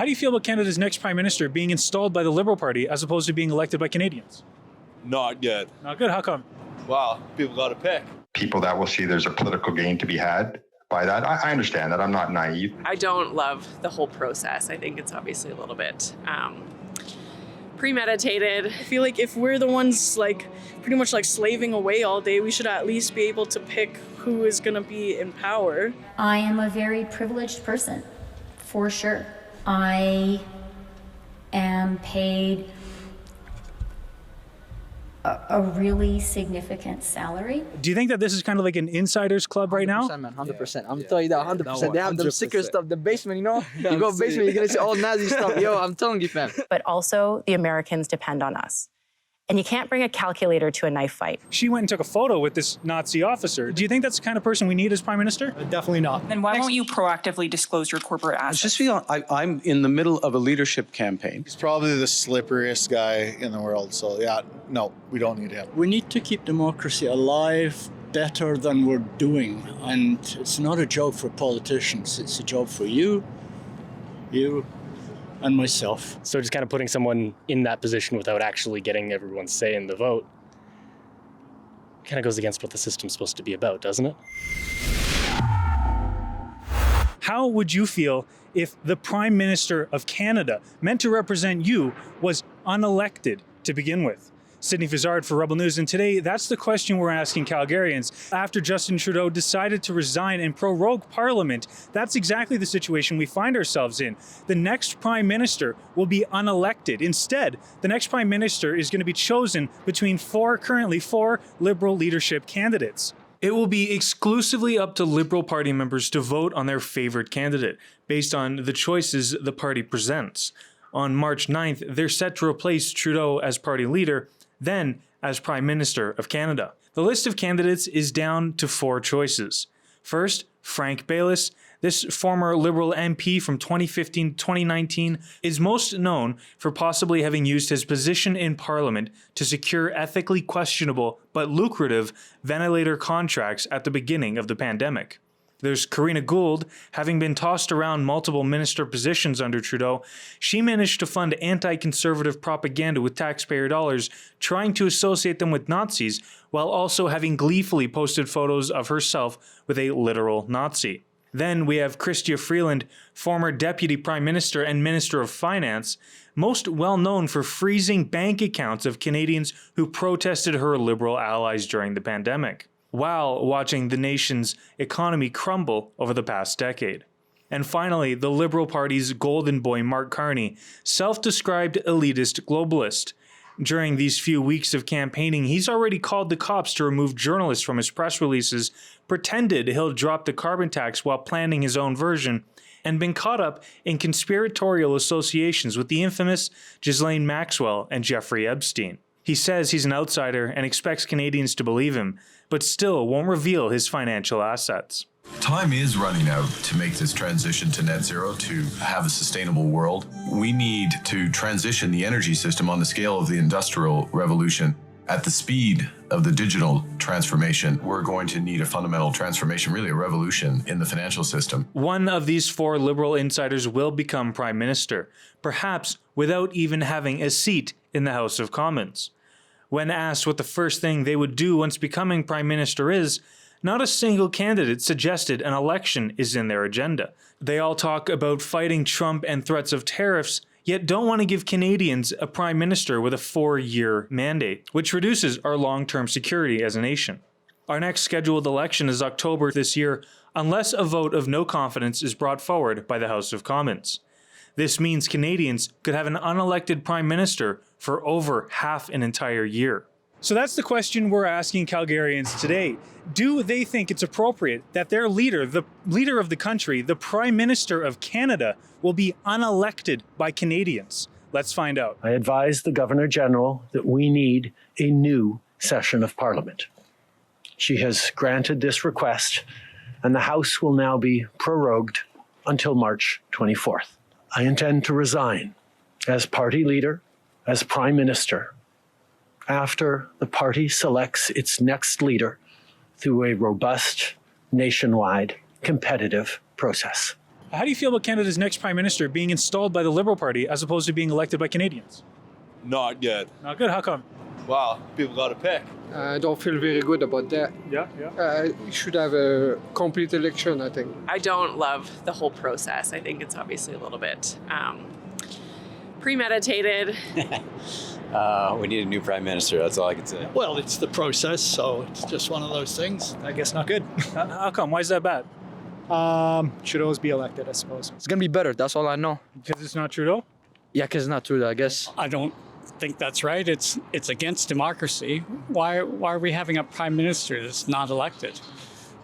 How do you feel about Canada's next Prime Minister being installed by the Liberal Party as opposed to being elected by Canadians? Not good. Not good? How come? Wow, people got to pick. People that will see there's a political gain to be had by that. I understand that. I'm not naive. I don't love the whole process. I think it's obviously a little bit premeditated. I feel like if we're the ones pretty much slaving away all day, we should at least be able to pick who is going to be in power. I am a very privileged person, for sure. I am paid a really significant salary. Do you think that this is kind of like an insider's club right now? 100%, man, 100%. I'm telling you that 100%. They have the secret stuff, the basement, you know? You go basement, you're going to see all Nazi stuff. Yo, I'm telling you, fam. But also, the Americans depend on us. And you can't bring a calculator to a knife fight. She went and took a photo with this Nazi officer. Do you think that's the kind of person we need as Prime Minister? Definitely not. Then why won't you proactively disclose your corporate assets? I just feel I'm in the middle of a leadership campaign. He's probably the slipperiest guy in the world. So yeah, no, we don't need him. We need to keep democracy alive better than we're doing. And it's not a job for politicians. It's a job for you, and myself. So just kind of putting someone in that position without actually getting everyone's say in the vote kind of goes against what the system's supposed to be about, doesn't it? How would you feel if the Prime Minister of Canada, meant to represent you, was unelected to begin with? Sydney Fizzard for Rebel News, and today that's the question we're asking Calgarians. After Justin Trudeau decided to resign and prorogue Parliament, that's exactly the situation we find ourselves in. The next Prime Minister will be unelected. Instead, the next Prime Minister is going to be chosen between currently four Liberal leadership candidates. It will be exclusively up to Liberal Party members to vote on their favorite candidate based on the choices the party presents. On March 9th, they're set to replace Trudeau as party leader, then as Prime Minister of Canada. The list of candidates is down to four choices. First, Frank Baylis. This former Liberal MP from 2015 to 2019 is most known for possibly having used his position in Parliament to secure ethically questionable but lucrative ventilator contracts at the beginning of the pandemic. There's Karina Gould. Having been tossed around multiple minister positions under Trudeau, she managed to fund anti-conservative propaganda with taxpayer dollars, trying to associate them with Nazis, while also having gleefully posted photos of herself with a literal Nazi. Then we have Chrystia Freeland, former Deputy Prime Minister and Minister of Finance, most well known for freezing bank accounts of Canadians who protested her Liberal allies during the pandemic, while watching the nation's economy crumble over the past decade. And finally, the Liberal Party's golden boy Mark Carney, self-described elitist globalist. During these few weeks of campaigning, he's already called the cops to remove journalists from his press releases, pretended he'll drop the carbon tax while planning his own version, and been caught up in conspiratorial associations with the infamous Ghislaine Maxwell and Jeffrey Epstein. He says he's an outsider and expects Canadians to believe him, but still won't reveal his financial assets. Time is running out to make this transition to net zero, to have a sustainable world. We need to transition the energy system on the scale of the industrial revolution. At the speed of the digital transformation, we're going to need a fundamental transformation, really a revolution in the financial system. One of these four Liberal insiders will become Prime Minister, perhaps without even having a seat in the House of Commons. When asked what the first thing they would do once becoming Prime Minister is, not a single candidate suggested an election is in their agenda. They all talk about fighting Trump and threats of tariffs, yet don't want to give Canadians a Prime Minister with a 4-year mandate, which reduces our long-term security as a nation. Our next scheduled election is October this year, unless a vote of no confidence is brought forward by the House of Commons. This means Canadians could have an unelected Prime Minister for over half an entire year. So that's the question we're asking Calgarians today. Do they think it's appropriate that their leader, the leader of the country, the Prime Minister of Canada, will be unelected by Canadians? Let's find out. I advise the Governor-General that we need a new session of Parliament. She has granted this request, and the House will now be prorogued until March 24th. I intend to resign as party leader, as Prime Minister, after the party selects its next leader through a robust, nationwide, competitive process. How do you feel about Canada's next Prime Minister being installed by the Liberal Party as opposed to being elected by Canadians? Not good. Not good. How come? Wow, people got to pick. I don't feel very good about that. Yeah. We should have a complete election, I think. I don't love the whole process. I think it's obviously a little bit premeditated. We need a new prime minister. That's all I can say. Well, it's the process, so it's just one of those things. I guess not good. How come? Why is that bad? Should always be elected, I suppose. It's gonna be better. That's all I know. Because it's not Trudeau? Yeah, because it's not Trudeau, I guess. I don't think that's right. It's against democracy. Why are we having a prime minister that's not elected?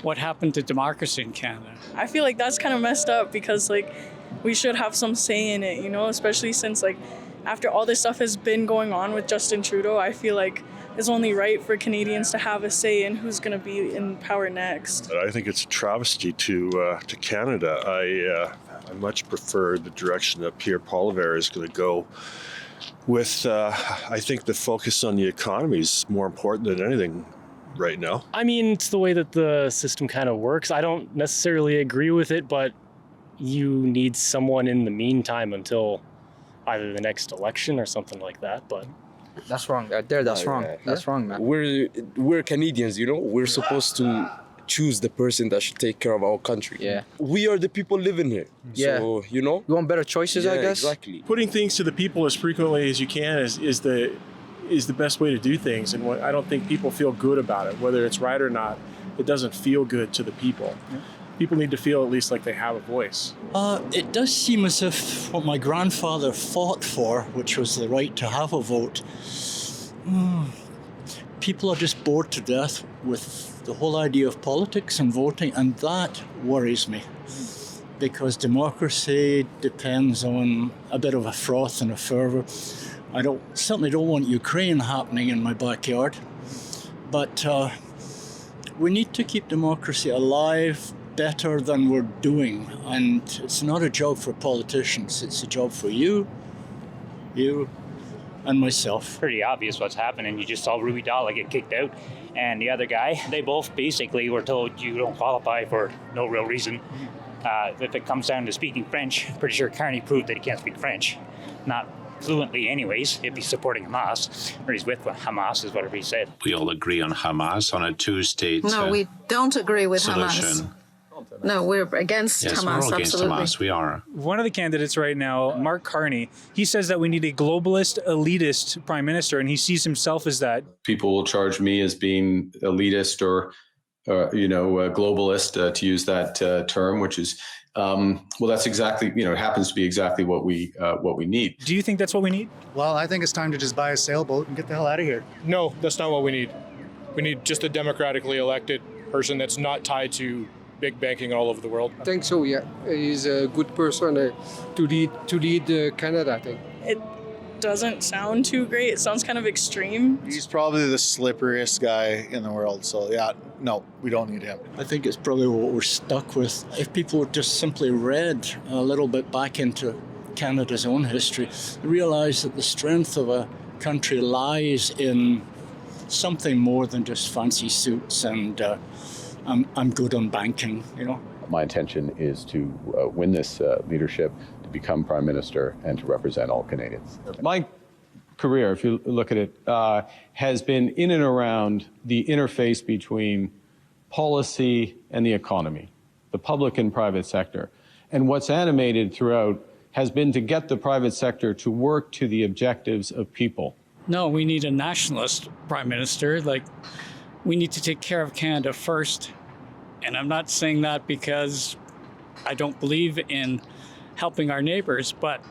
What happened to democracy in Canada? I feel like that's kind of messed up because like we should have some say in it, you know, especially since like after all this stuff has been going on with Justin Trudeau, I feel like it's only right for Canadians to have a say in who's going to be in power next. I think it's a travesty to Canada. I much prefer the direction that Pierre Poilievre is going to go with. I think the focus on the economy is more important than anything right now. I mean, it's the way that the system kind of works. I don't necessarily agree with it, but you need someone in the meantime until either the next election or something like that. But That's wrong. That's wrong. That's wrong, man. We're Canadians, you know. We're supposed to choose the person that should take care of our country. Yeah. We are the people living here. Yeah. So, you know. You want better choices, I guess? Exactly. Putting things to the people as frequently as you can is the best way to do things. And I don't think people feel good about it, whether it's right or not. It doesn't feel good to the people. Yeah. People need to feel at least like they have a voice. It does seem as if what my grandfather fought for, which was the right to have a vote, people are just bored to death with the whole idea of politics and voting, and that worries me. Because democracy depends on a bit of a froth and a fervour. I certainly don't want Ukraine happening in my backyard, but we need to keep democracy alive better than we're doing, and it's not a job for politicians, it's a job for you and myself. Pretty obvious what's happening. You just saw Ruby Dalla get kicked out, and the other guy, they both basically were told you don't qualify for no real reason. If it comes down to speaking French, pretty sure Carney proved that he can't speak French. Not fluently anyways, if he's supporting Hamas, or he's with Hamas is whatever he said. We all agree on Hamas, on a two-state No, we don't agree with solution. Hamas. No, we're against Yes, Hamas, we're all against absolutely. Hamas. We are. One of the candidates right now, Mark Carney, he says that we need a globalist, elitist prime minister, and he sees himself as that. People will charge me as being elitist or globalist, to use that term, which is, well, that's exactly, it happens to be exactly what we need. Do you think that's what we need? Well, I think it's time to just buy a sailboat and get the hell out of here. No, that's not what we need. We need just a democratically elected person that's not tied to big banking all over the world. I think so, yeah. He's a good person to lead Canada, I think. It doesn't sound too great. It sounds kind of extreme. He's probably the slipperiest guy in the world. So, yeah, no, we don't need him. I think it's probably what we're stuck with. If people would just simply read a little bit back into Canada's own history, realize that the strength of a country lies in something more than just fancy suits and I'm good on banking, My intention is to win this leadership, to become Prime Minister, and to represent all Canadians. My career, if you look at it, has been in and around the interface between policy and the economy, the public and private sector. And what's animated throughout has been to get the private sector to work to the objectives of people. No, we need a nationalist prime minister. We need to take care of Canada first. And I'm not saying that because I don't believe in helping our neighbors, but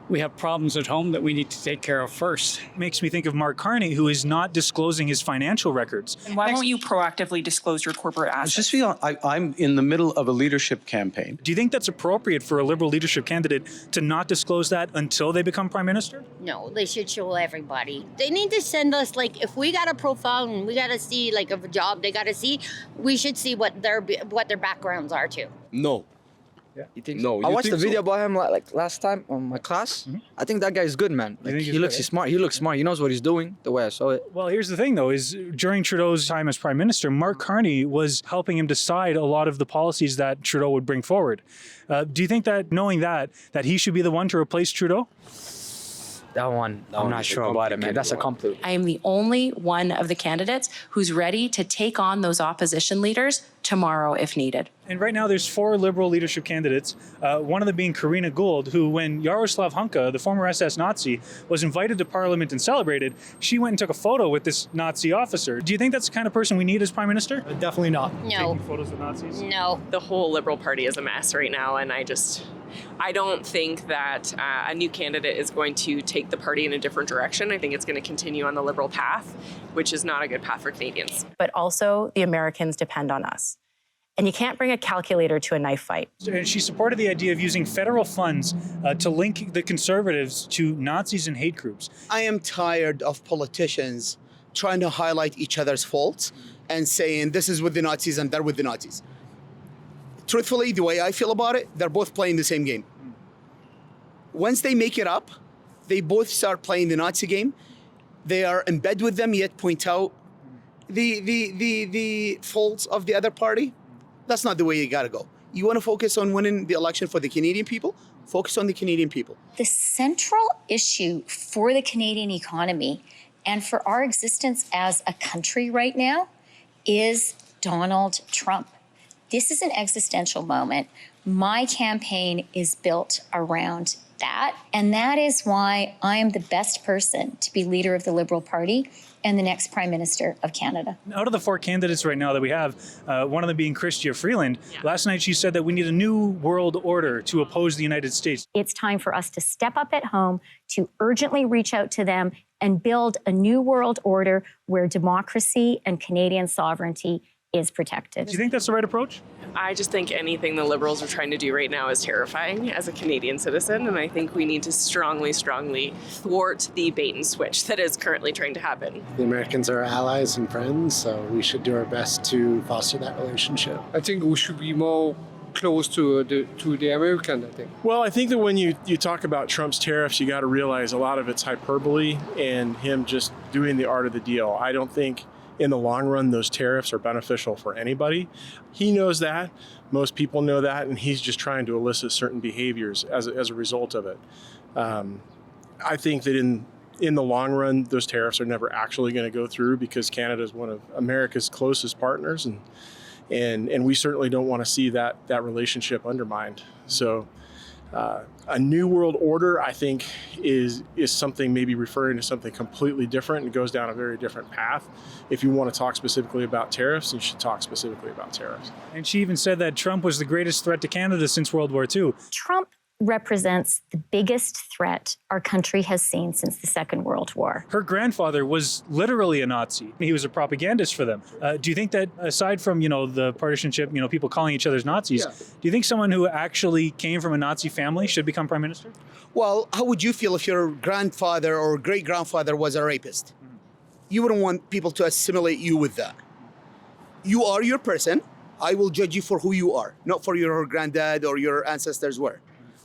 we have problems at home that we need to take care of first. Makes me think of Mark Carney, who is not disclosing his financial records. And why won't you proactively disclose your corporate assets? I just feel I'm in the middle of a leadership campaign. Do you think that's appropriate for a Liberal leadership candidate to not disclose that until they become Prime Minister? No, they should show everybody. They need to send us, if we got a profile and we got to see, of a job they got to see, we should see what their backgrounds are too. No. Yeah. You think? No, I you watched think the video so? about him like last time on my class. I think that guy is good, man. Like, think he he's looks good, smart. He looks smart. He knows what he's doing. The way I saw it. Well, here's the thing, though, is during Trudeau's time as Prime Minister, Mark Carney was helping him decide a lot of the policies that Trudeau would bring forward. Do you think that, knowing that he should be the one to replace Trudeau? That one, I'm not sure about it, man. That's a complete. I am the only one of the candidates who's ready to take on those opposition leaders tomorrow if needed. And right now there's 4 Liberal leadership candidates, one of them being Karina Gould, who when Yaroslav Hunka, the former SS Nazi, was invited to Parliament and celebrated, she went and took a photo with this Nazi officer. Do you think that's the kind of person we need as Prime Minister? Definitely not. No. Taking photos with Nazis? No. The whole Liberal Party is a mess right now, and I don't think that a new candidate is going to take the party in a different direction. I think it's going to continue on the Liberal path, which is not a good path for Canadians. But also, the Americans depend on us. And you can't bring a calculator to a knife fight. And she supported the idea of using federal funds to link the Conservatives to Nazis and hate groups. I am tired of politicians trying to highlight each other's faults and saying this is with the Nazis and they're with the Nazis. Truthfully, the way I feel about it, they're both playing the same game. Once they make it up, they both start playing the Nazi game. They are in bed with them, yet point out the faults of the other party. That's not the way you gotta go. You wanna focus on winning the election for the Canadian people? Focus on the Canadian people. The central issue for the Canadian economy and for our existence as a country right now is Donald Trump. This is an existential moment. My campaign is built around that, and that is why I am the best person to be leader of the Liberal Party and the next Prime Minister of Canada. Out of the 4 candidates right now that we have, one of them being Chrystia Freeland, last night she said that we need a new world order to oppose the United States. It's time for us to step up at home, to urgently reach out to them and build a new world order where democracy and Canadian sovereignty is protected. Do you think that's the right approach? I just think anything the Liberals are trying to do right now is terrifying as a Canadian citizen, and I think we need to strongly thwart the bait and switch that is currently trying to happen. The Americans are our allies and friends, so we should do our best to foster that relationship. I think we should be more close to the American, I think. Well, I think that when you talk about Trump's tariffs, you got to realize a lot of it's hyperbole and him just doing the art of the deal. I don't think in the long run, those tariffs are beneficial for anybody. He knows that. Most people know that, and he's just trying to elicit certain behaviors as a result of it. I think that in the long run, those tariffs are never actually going to go through because Canada is one of America's closest partners, and we certainly don't want to see that relationship undermined. So a new world order, I think, is something maybe referring to something completely different and goes down a very different path. If you want to talk specifically about tariffs, you should talk specifically about tariffs. And she even said that Trump was the greatest threat to Canada since World War II. Trump represents the biggest threat our country has seen since the Second World War. Her grandfather was literally a Nazi. He was a propagandist for them. Do you think that aside from, the partisanship, people calling each other Nazis, do you think someone who actually came from a Nazi family should become Prime Minister? Well, how would you feel if your grandfather or great-grandfather was a rapist? You wouldn't want people to assimilate you with that. You are your person. I will judge you for who you are, not for your granddad or your ancestors were.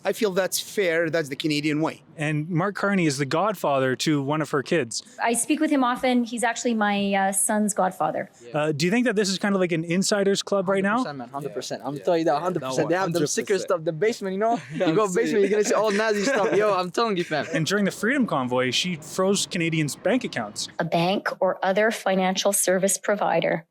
I feel that's fair. That's the Canadian way. And Mark Carney is the godfather to one of her kids. I speak with him often. He's actually my son's godfather. Do you think that this is kind of like an insiders club right now? 100%, man, 100%. I'm telling you that 100%. They have the secret stuff, the basement, You go basement, you're going to see all Nazi stuff. Yo, I'm telling you, fam. And during the Freedom Convoy, she froze Canadians' bank accounts. A bank or other financial service provider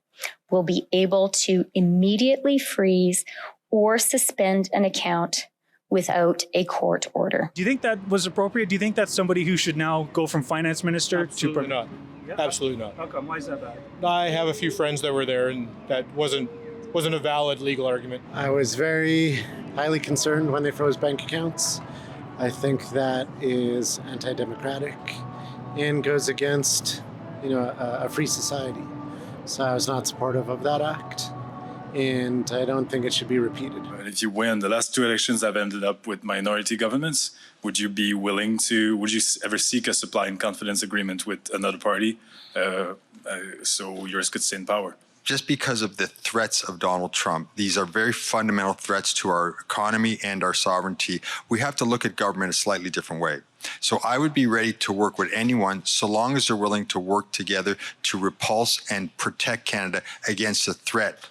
will be able to immediately freeze or suspend an account without a court order. Do you think that was appropriate? Do you think that's somebody who should now go from finance minister Absolutely to... not. Yeah. Absolutely not. How come? Why is that bad? I have a few friends that were there, and that wasn't a valid legal argument. I was very highly concerned when they froze bank accounts. I think that is anti-democratic and goes against, a free society. So I was not supportive of that act, and I don't think it should be repeated. If you win, the last 2 elections have ended up with minority governments. Would you ever seek a supply and confidence agreement with another party so yours could stay in power? just because of the threats of Donald Trump. These are very fundamental threats to our economy and our sovereignty. We have to look at government a slightly different way. So I would be ready to work with anyone so long as they're willing to work together to repulse and protect Canada against the threat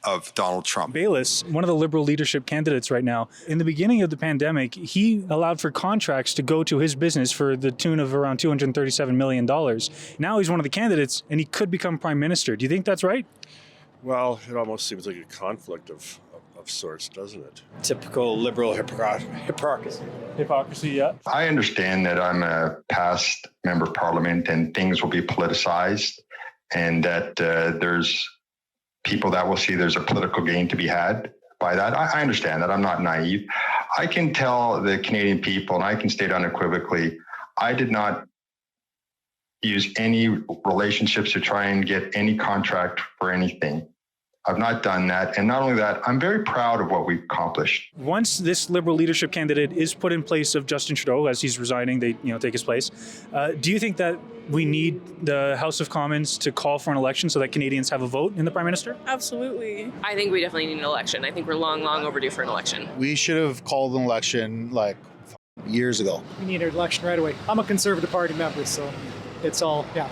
of Donald Trump. Bayless, one of the Liberal leadership candidates right now, in the beginning of the pandemic, he allowed for contracts to go to his business for the tune of around $237 million. Now he's one of the candidates and he could become prime minister. Do you think that's right? Well, it almost seems like a conflict of sorts, doesn't it? Typical Liberal hypocrisy. Hypocrisy, yeah. I understand that I'm a past member of Parliament and things will be politicized and that there's people that will see there's a political gain to be had by that. I understand that. I'm not naive. I can tell the Canadian people, and I can state unequivocally, I did not use any relationships to try and get any contract for anything. I've not done that. And not only that, I'm very proud of what we've accomplished. Once this Liberal leadership candidate is put in place of Justin Trudeau, as he's resigning, they take his place. Do you think that we need the House of Commons to call for an election so that Canadians have a vote in the Prime Minister? Absolutely. I think we definitely need an election. I think we're long overdue for an election. We should have called an election like years ago. We need an election right away. I'm a Conservative Party member, so it's all, yeah.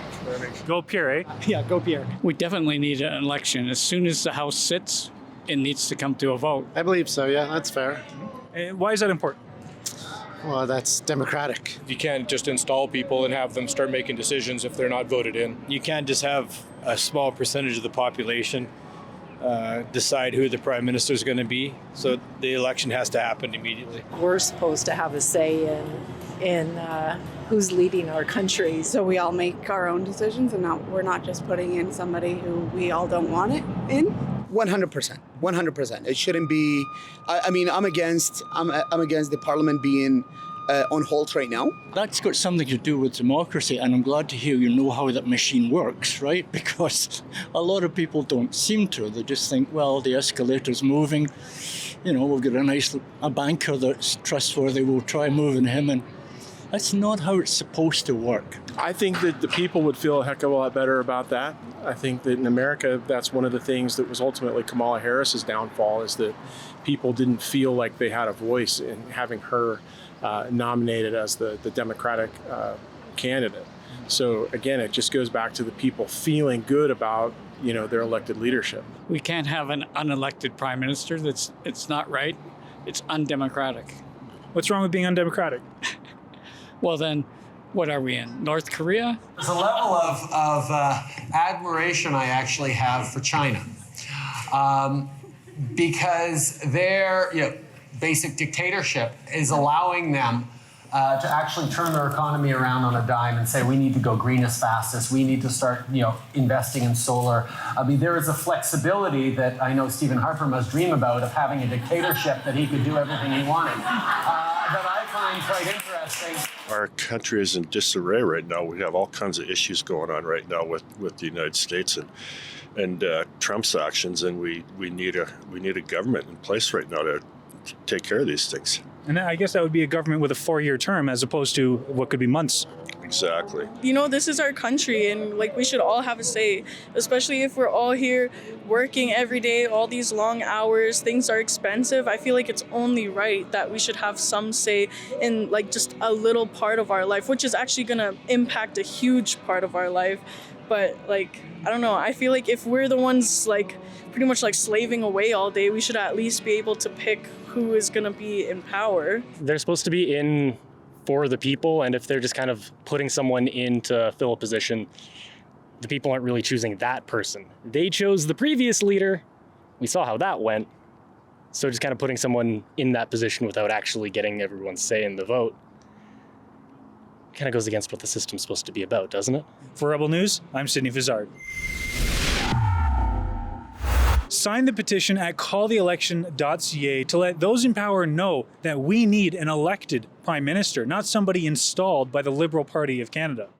Go Pierre, eh? Yeah, go Pierre. We definitely need an election. As soon as the House sits, it needs to come to a vote. I believe so, yeah, that's fair. Why is that important? Well, that's democratic. You can't just install people and have them start making decisions if they're not voted in. You can't just have a small percentage of the population decide who the prime minister is going to be. So the election has to happen immediately. We're supposed to have a say in who's leading our country. So we all make our own decisions and we're not just putting in somebody who we all don't want it in? 100%. It shouldn't be. I'm against the Parliament being on hold right now. That's got something to do with democracy, and I'm glad to hear you know how that machine works, right? Because a lot of people don't seem to. They just think, well, the escalator's moving. You know, we've got a banker that's trustworthy. We'll try moving him, and that's not how it's supposed to work. I think that the people would feel a heck of a lot better about that. I think that in America, that's one of the things that was ultimately Kamala Harris's downfall, is that people didn't feel like they had a voice in having her nominated as the Democratic candidate. So again, it just goes back to the people feeling good about their elected leadership. We can't have an unelected prime minister. It's not right. It's undemocratic. What's wrong with being undemocratic? Well then, what are we in? North Korea? There's a level of admiration I actually have for China, because their basic dictatorship is allowing them to actually turn their economy around on a dime and say, we need to go green as fast as we need to start investing in solar. I mean, there is a flexibility that I know Stephen Harper must dream about, of having a dictatorship that he could do everything he wanted, that I find quite interesting. Our country is in disarray right now. We have all kinds of issues going on right now with the United States and Trump's actions, and we need a government in place right now to take care of these things. And I guess that would be a government with a 4-year term as opposed to what could be months. Exactly. This is our country, and we should all have a say, especially if we're all here working every day, all these long hours, things are expensive. I feel like it's only right that we should have some say in just a little part of our life, which is actually going to impact a huge part of our life. But I don't know, I feel like if we're the ones pretty much slaving away all day, we should at least be able to pick who is going to be in power. They're supposed to be in for the people, and if they're just kind of putting someone in to fill a position, the people aren't really choosing that person. They chose the previous leader. We saw how that went. So just kind of putting someone in that position without actually getting everyone's say in the vote kind of goes against what the system's supposed to be about, doesn't it? For Rebel News, I'm Sydney Fizzard. Sign the petition at calltheelection.ca to let those in power know that we need an elected prime minister, not somebody installed by the Liberal Party of Canada.